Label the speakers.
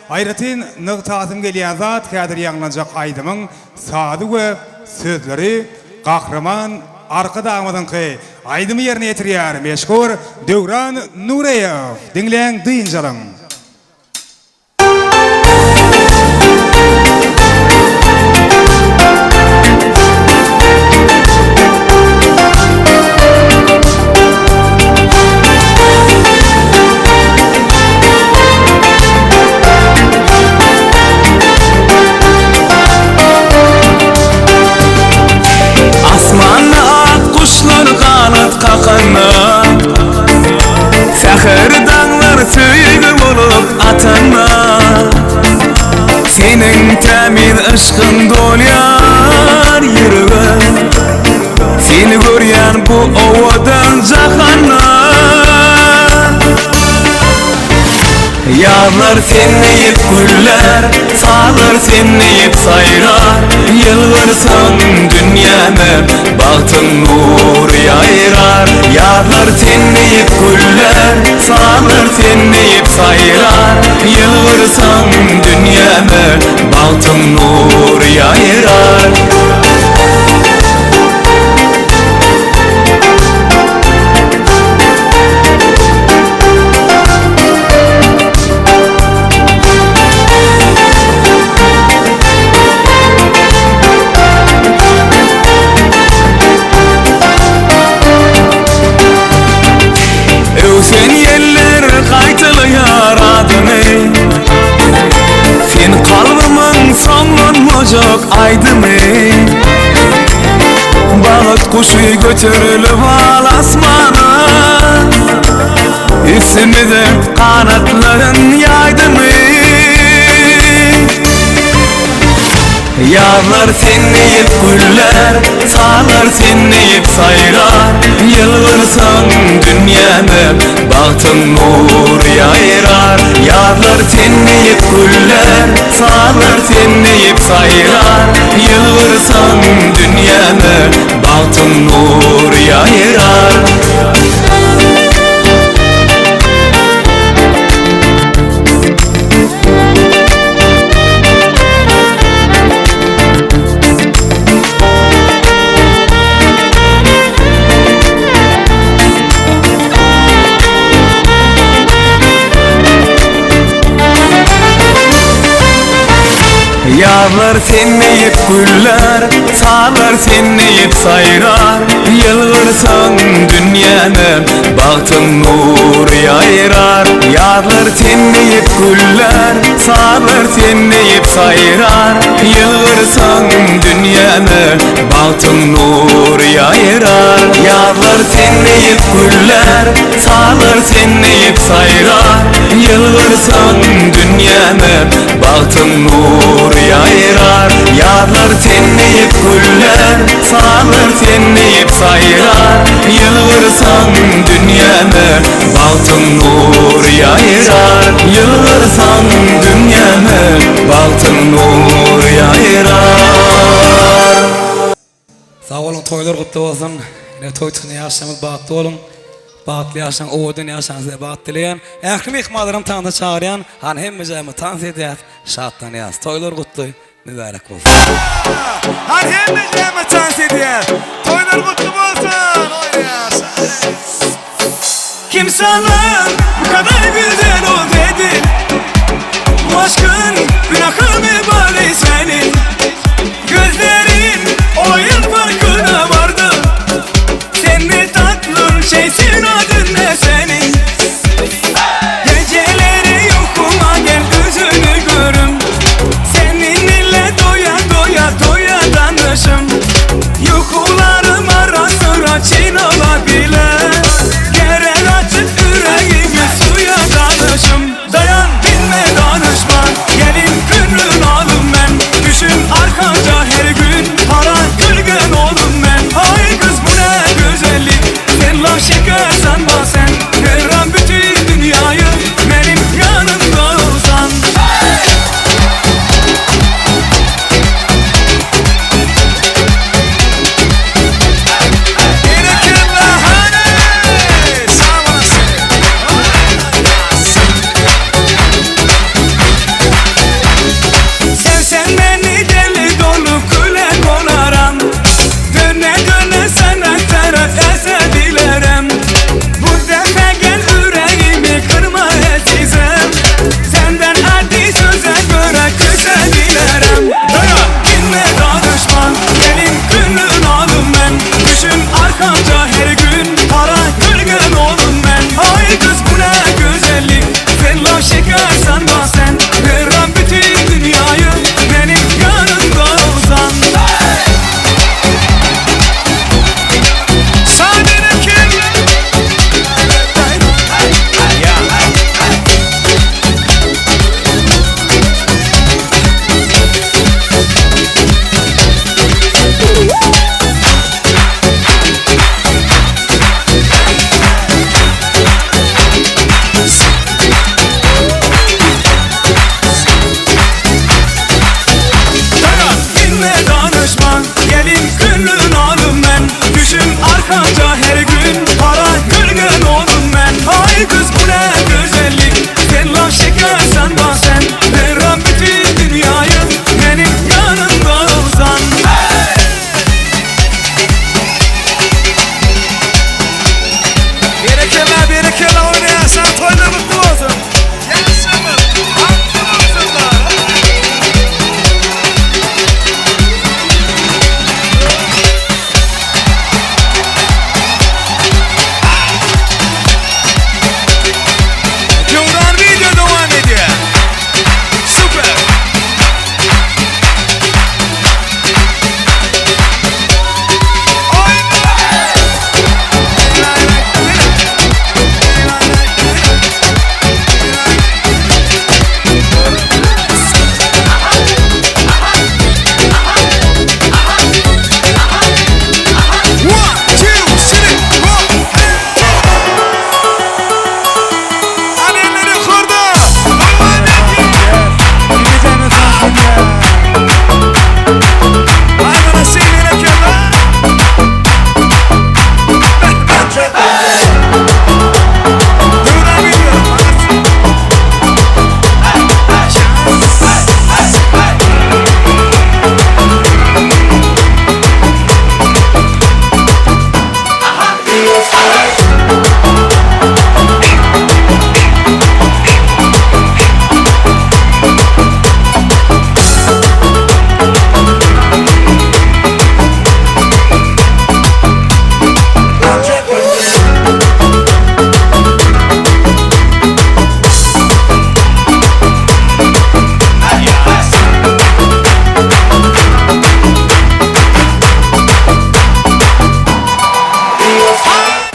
Speaker 1: Ayratin nıqtatım gelýän zat kädir ýanglanjak aýdymyň sady we sözleri gahraman arka damadyňky aýdymy ýerine ýetirýär meşhur Döwran Nureýew. Dinleň dyýynjalyň.
Speaker 2: Fäher dağlar söýgü bolup atanma Senin tämin ışkın dolýar ýürege Seni görýän bu owadan jahanna Yağlar senleyip güller, sağlar senleyip sayrar Yılgırsan dünyame, bahtın nur yayrar Yağlar senleyip güller, sağlar senleyip sayrar Yılgırsan dünyame, bahtın nur yayrar Sen yeller qaytılıyar adymy Sen kalbymyň sonlanmajak aýdymy Bagyt kuşy götürilip al asmana Üstümde kanatlaryn ýaýdymy Yağlar senleyip güller, sağlar senleyip sayrar Yılgırsan dünyame, bahtın nur yayrar Yağlar senleyip güller, sağlar senleyip sayrar Yılgırsan dünyame, bahtın nur yayrar Yağlar senleyip güller, sağlar senleyip sayrar Yılgırsan dünyame, bahtın nur yayrar Yağlar senleyip güller, sağlar senleyip sayrar Yılgırsan dünyame, bahtın nur yayrar Yağlar senleyip güller, sağlar senleyip sayrar Yılgırsan dünyame, bahtın nur yayrar Yağlar senleyip güller, sağlar senleyip sayrar Yılgırsan dünyame, bahtın nur yayrar Yılgırsan dünyame, bahtın nur yayrar
Speaker 3: Sağ olun, toylar kutlu olsun. Yine toy çıkını yaşamız bahtlı olun. Bahtlı yaşan, oğudun yaşan size bahtlı dileyen. Ährim ihmalarım tanıda çağırayan, han hemmizemi tanıt ediyat, şattan yaz. Toylar kutlu, mübarek olsun.
Speaker 4: Han hemmizemi tanıt ediyat, toylar kutlu olsun. Kim sana bu kadar güzel ol dedi? Bu aşkın günahı mübarek senin. Gözlerin o yıl farkına vardı. Sen mi tatlın şeysin adı